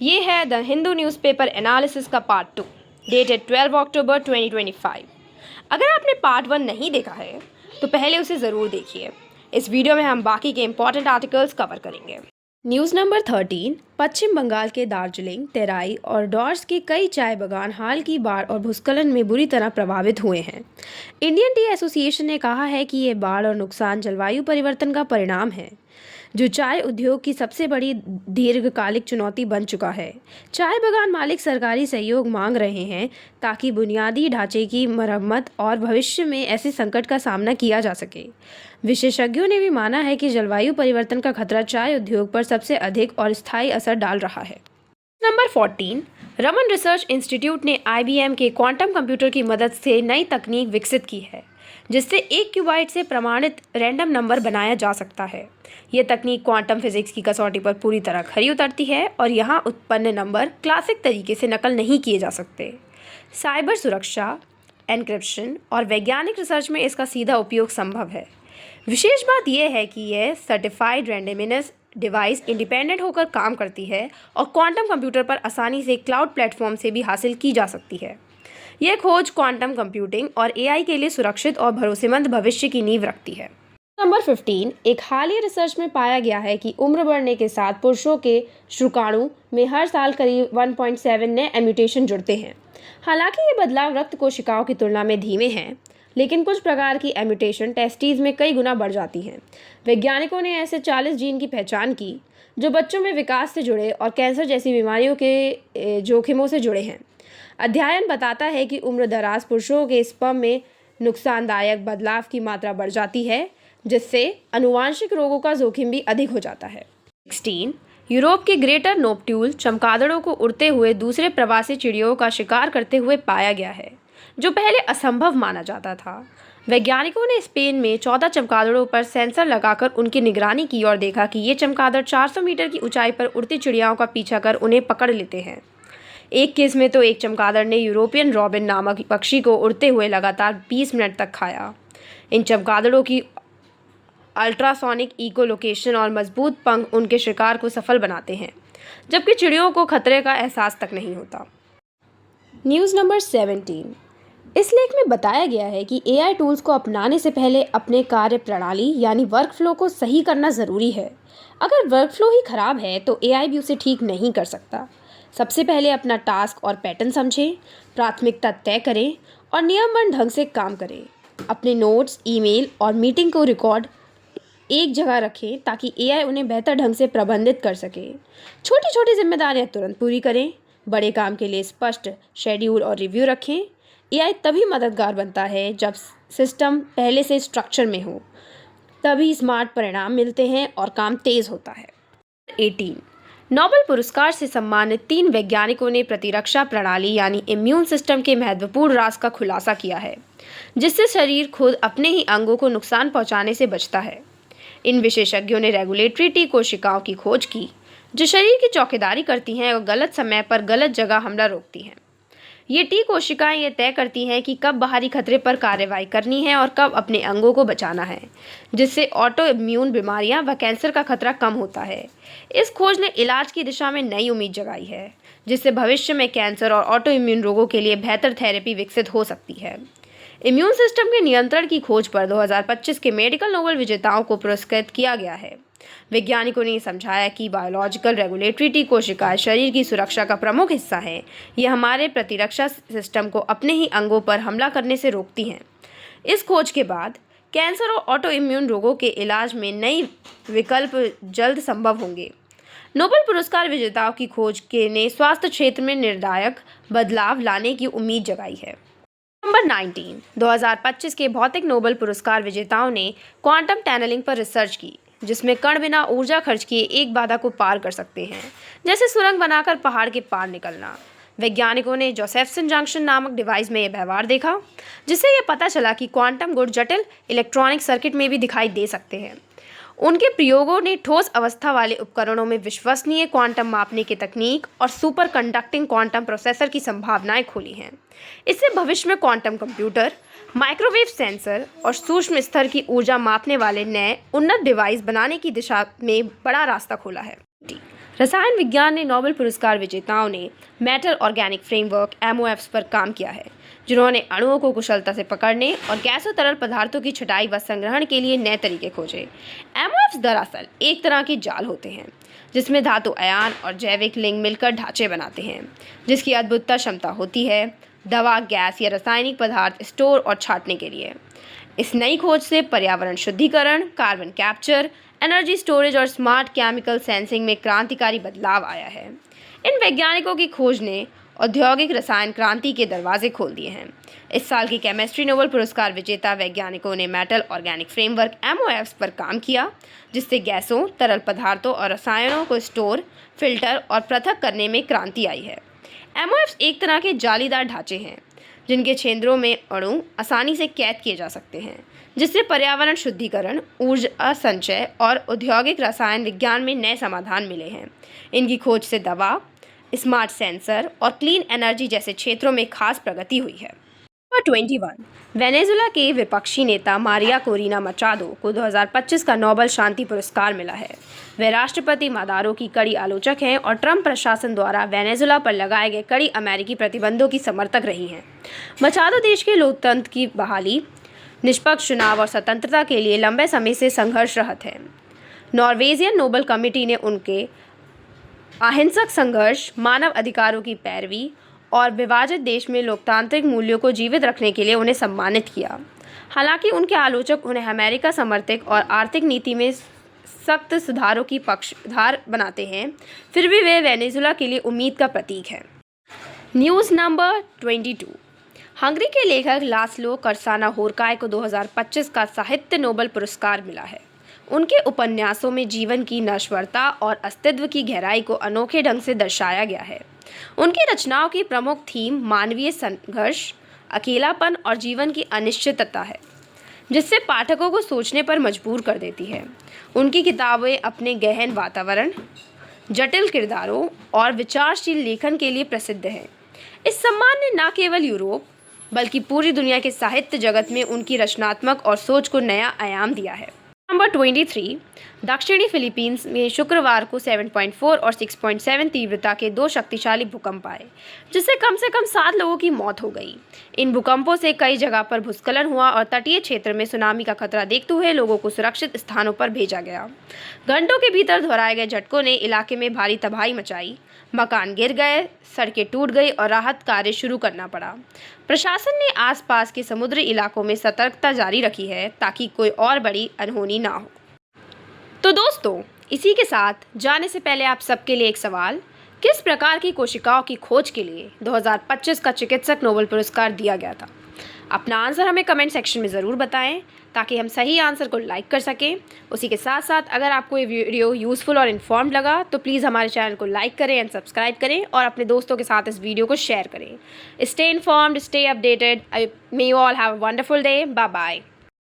ये है the Hindu newspaper analysis का पार्ट 2 डेटेड 12 अक्टूबर 2025। अगर आपने पार्ट 1 नहीं देखा है तो पहले उसे ज़रूर देखिए। इस वीडियो में हम बाकी के इंपॉर्टेंट आर्टिकल्स कवर करेंगे। News number 13। पश्चिम बंगाल के दार्जिलिंग, तेराई और डॉर्स के कई चाय बागान हाल की बाढ़ और भूस्खलन में बुरी तरह प्रभावित हुए हैं। इंडियन टी एसोसिएशन ने कहा है कि ये बाढ़ और नुकसान जलवायु परिवर्तन का परिणाम है, जो चाय उद्योग की सबसे बड़ी दीर्घकालिक चुनौती बन चुका है। चाय बागान मालिक सरकारी सहयोग मांग रहे हैं ताकि बुनियादी ढांचे की मरम्मत और भविष्य में ऐसे संकट का सामना किया जा सके। विशेषज्ञों ने भी माना है कि जलवायु परिवर्तन का खतरा चाय उद्योग पर सबसे अधिक और स्थायी असर डाल रहा है। नंबर 14। रमन रिसर्च इंस्टीट्यूट ने IBM के क्वांटम कंप्यूटर की मदद से नई तकनीक विकसित की है, जिससे 1 क्यूबाइट से प्रमाणित रैंडम नंबर बनाया जा सकता है। यह तकनीक क्वांटम फिजिक्स की कसौटी पर पूरी तरह खरी उतरती है और यहाँ उत्पन्न नंबर क्लासिक तरीके से नकल नहीं किए जा सकते। साइबर सुरक्षा, एन्क्रिप्शन और वैज्ञानिक रिसर्च में इसका सीधा उपयोग संभव है। विशेष बात यह है कि यह सर्टिफाइड रैंडमनेस डिवाइस इंडिपेंडेंट होकर काम करती है और क्वांटम कंप्यूटर पर आसानी से क्लाउड प्लेटफॉर्म से भी हासिल की जा सकती है। यह खोज क्वांटम कंप्यूटिंग और AI के लिए सुरक्षित और भरोसेमंद भविष्य की नींव रखती है। नंबर 15। एक हालिया रिसर्च में पाया गया है कि उम्र बढ़ने के साथ पुरुषों के शुक्राणु में हर साल करीब 1.7 नए म्यूटेशन जुड़ते हैं। हालांकि ये बदलाव रक्त कोशिकाओं की तुलना में धीमे हैं, लेकिन कुछ प्रकार की म्यूटेशन टेस्टिस में कई गुना बढ़ जाती हैं। वैज्ञानिकों ने ऐसे 40 जीन की पहचान की जो बच्चों में विकास से जुड़े और कैंसर जैसी बीमारियों के जोखिमों से जुड़े हैं। अध्ययन बताता है कि उम्र दराज पुरुषों के स्पर्म में नुकसानदायक बदलाव की मात्रा बढ़ जाती है, जिससे आनुवांशिक रोगों का जोखिम भी अधिक हो जाता है। 16। यूरोप के ग्रेटर नोक्ट्यूल चमगादड़ों को उड़ते हुए दूसरे प्रवासी चिड़ियों का शिकार करते हुए पाया गया है, जो पहले असंभव माना जाता था। वैज्ञानिकों ने स्पेन में 14 चमगादड़ों पर सेंसर लगाकर उनकी निगरानी की और देखा कि ये चमगादड़ 400 मीटर की ऊंचाई पर उड़ती चिड़ियाओं का पीछा कर उन्हें पकड़ लेते हैं। एक केस में तो एक चमगादड़ ने यूरोपियन रॉबिन नामक पक्षी को उड़ते हुए लगातार 20 मिनट तक खाया। इन चमगादड़ों की अल्ट्रासोनिक इकोलोकेशन और मजबूत पंख उनके शिकार को सफल बनाते हैं, जबकि चिड़ियों को खतरे का एहसास तक नहीं होता। News number 17। इस लेख में बताया गया है कि AI टूल्स को अपनाने से पहले अपने कार्य प्रणाली यानी वर्कफ्लो को सही करना ज़रूरी है। अगर वर्कफ्लो ही खराब है तो AI भी उसे ठीक नहीं कर सकता। सबसे पहले अपना टास्क और पैटर्न समझें, प्राथमिकता तय करें और नियमबद्ध ढंग से काम करें। अपने नोट्स, ईमेल और मीटिंग को रिकॉर्ड एक जगह रखें ताकि AI उन्हें बेहतर ढंग से प्रबंधित कर सके। छोटी छोटी जिम्मेदारियां तुरंत पूरी करें। बड़े काम के लिए स्पष्ट शेड्यूल और रिव्यू रखें। AI तभी मददगार बनता है जब सिस्टम पहले से स्ट्रक्चर में हो, तभी स्मार्ट परिणाम मिलते हैं और काम तेज़ होता है। 18। नोबेल पुरस्कार से सम्मानित 3 वैज्ञानिकों ने प्रतिरक्षा प्रणाली यानी इम्यून सिस्टम के महत्वपूर्ण राज का खुलासा किया है, जिससे शरीर खुद अपने ही अंगों को नुकसान पहुंचाने से बचता है। इन विशेषज्ञों ने रेगुलेटरी टी कोशिकाओं की खोज की, जो शरीर की चौकीदारी करती हैं और गलत समय पर गलत जगह हमला रोकती हैं। ये टी कोशिकाएं ये तय करती हैं कि कब बाहरी खतरे पर कार्रवाई करनी है और कब अपने अंगों को बचाना है, जिससे ऑटो इम्यून बीमारियां व कैंसर का खतरा कम होता है। इस खोज ने इलाज की दिशा में नई उम्मीद जगाई है, जिससे भविष्य में कैंसर और ऑटो इम्यून रोगों के लिए बेहतर थेरेपी विकसित हो सकती है। इम्यून सिस्टम के नियंत्रण की खोज पर 2025 के मेडिकल नोबेल विजेताओं को पुरस्कृत किया गया है। वैज्ञानिकों ने समझाया कि बायोलॉजिकल रेगुलेटरी टी कोशिकाएं शरीर की सुरक्षा का प्रमुख हिस्सा हैं। ये हमारे प्रतिरक्षा सिस्टम को अपने ही अंगों पर हमला करने से रोकती हैं। इस खोज के बाद कैंसर और ऑटो इम्यून रोगों के इलाज में नई विकल्प जल्द संभव होंगे। नोबेल पुरस्कार विजेताओं की खोज ने स्वास्थ्य क्षेत्र में निर्णायक बदलाव लाने की उम्मीद जगाई है। नंबर 19। 2025 के भौतिक नोबेल पुरस्कार विजेताओं ने क्वांटम टनलिंग पर रिसर्च की, जिसमें कण बिना ऊर्जा खर्च किए एक बाधा को पार कर सकते हैं, जैसे सुरंग बनाकर पहाड़ के पार निकलना। वैज्ञानिकों ने जोसेफसन जंक्शन नामक डिवाइस में यह व्यवहार देखा, जिससे यह पता चला कि क्वांटम गुण जटिल इलेक्ट्रॉनिक सर्किट में भी दिखाई दे सकते हैं। उनके प्रयोगों ने ठोस अवस्था वाले उपकरणों में विश्वसनीय क्वांटम मापने की तकनीक और सुपर कंडक्टिंग क्वांटम प्रोसेसर की संभावनाएं खोली हैं। इससे भविष्य में क्वांटम कंप्यूटर, माइक्रोवेव सेंसर और सूक्ष्म स्तर की ऊर्जा मापने वाले नए उन्नत डिवाइस बनाने की दिशा में बड़ा रास्ता खोला है। रसायन विज्ञान ने नोबेल पुरस्कार विजेताओं ने मेटल ऑर्गेनिक फ्रेमवर्क MOFs पर काम किया है, जिन्होंने अणुओं को कुशलता से पकड़ने और गैसों तरल पदार्थों की छटाई व संग्रहण के लिए नए तरीके खोजे। MOFs दरअसल एक तरह के जाल होते हैं जिसमें धातु आयन और जैविक लिंग मिलकर ढांचे बनाते हैं, जिसकी अद्भुत क्षमता होती है दवा, गैस या रासायनिक पदार्थ स्टोर और छांटने के लिए। इस नई खोज से पर्यावरण शुद्धिकरण, कार्बन कैप्चर, एनर्जी स्टोरेज और स्मार्ट केमिकल सेंसिंग में क्रांतिकारी बदलाव आया है। इन वैज्ञानिकों की खोज ने औद्योगिक रसायन क्रांति के दरवाजे खोल दिए हैं। इस साल की केमिस्ट्री नोबेल पुरस्कार विजेता वैज्ञानिकों ने मेटल ऑर्गेनिक फ्रेमवर्क MOFs पर काम किया, जिससे गैसों, तरल पदार्थों और रसायनों को स्टोर, फिल्टर और पृथक करने में क्रांति आई है। MOFs एक तरह के जालीदार ढांचे हैं जिनके छिद्रों में अणु आसानी से कैद किए जा सकते हैं, जिससे पर्यावरण शुद्धिकरण, ऊर्जा संचय और औद्योगिक रसायन विज्ञान में नए समाधान मिले हैं। इनकी खोज से दवा, स्मार्ट सेंसर और क्लीन एनर्जी जैसे क्षेत्रों में खास प्रगति हुई है। नंबर 21, वेनेजुला के विपक्षी नेता मारिया कोरिना मचादो को 2025 का नोबेल शांति पुरस्कार मिला है। वे राष्ट्रपति मादारो की कड़ी आलोचक हैं और ट्रंप प्रशासन द्वारा वेनेजुला पर लगाए गए कड़ी अमेरिकी प्रतिबंधों की समर्थक रही हैं। मचादो देश के लोकतंत्र की बहाली, निष्पक्ष चुनाव और स्वतंत्रता के लिए लंबे समय से संघर्षरत हैं। नॉर्वेजियन नोबेल कमेटी ने उनके अहिंसक संघर्ष, मानव अधिकारों की पैरवी और विभाजित देश में लोकतांत्रिक मूल्यों को जीवित रखने के लिए उन्हें सम्मानित किया। हालांकि उनके आलोचक उन्हें अमेरिका समर्थित और आर्थिक नीति में सख्त सुधारों की पक्षधार बनाते हैं, फिर भी वे वेनेजुला के लिए उम्मीद का प्रतीक हैं। न्यूज़ नंबर 22, हंगरी के लेखक लास्लो कर्साना होरकाय को 2025 का साहित्य नोबेल पुरस्कार मिला है। उनके उपन्यासों में जीवन की नश्वरता और अस्तित्व की गहराई को अनोखे ढंग से दर्शाया गया है। उनकी रचनाओं की प्रमुख थीम मानवीय संघर्ष, अकेलापन और जीवन की अनिश्चितता है, जिससे पाठकों को सोचने पर मजबूर कर देती है। उनकी किताबें अपने गहन वातावरण, जटिल किरदारों और विचारशील लेखन के लिए प्रसिद्ध हैं। इस सम्मान ने न केवल यूरोप बल्कि पूरी दुनिया के साहित्य जगत में उनकी रचनात्मक और सोच को नया आयाम दिया है। नंबर 23, दक्षिणी फिलीपींस में शुक्रवार को 7.4 और 6.7 तीव्रता के 2 शक्तिशाली भूकंप आए, जिससे कम से कम 7 लोगों की मौत हो गई। इन भूकंपों से कई जगह पर भूस्खलन हुआ और तटीय क्षेत्र में सुनामी का खतरा देखते हुए लोगों को सुरक्षित स्थानों पर भेजा गया। घंटों के भीतर दोहराए गए झटकों ने इलाके में भारी तबाही मचाई, मकान गिर गए, सड़कें टूट गई और राहत कार्य शुरू करना पड़ा। प्रशासन ने आसपास के समुद्री इलाकों में सतर्कता जारी रखी है ताकि कोई और बड़ी अनहोनी ना हो। तो दोस्तों, इसी के साथ जाने से पहले आप सबके लिए एक सवाल, किस प्रकार की कोशिकाओं की खोज के लिए 2025 का चिकित्सक नोबेल पुरस्कार दिया गया था? अपना आंसर हमें कमेंट सेक्शन में ज़रूर बताएं ताकि हम सही आंसर को लाइक कर सकें। उसी के साथ साथ अगर आपको ये वीडियो यूज़फुल और इन्फॉर्म्ड लगा तो प्लीज़ हमारे चैनल को लाइक करें एंड सब्सक्राइब करें और अपने दोस्तों के साथ इस वीडियो को शेयर करें। Stay informed, stay updated. May you all have a wonderful day. Bye bye.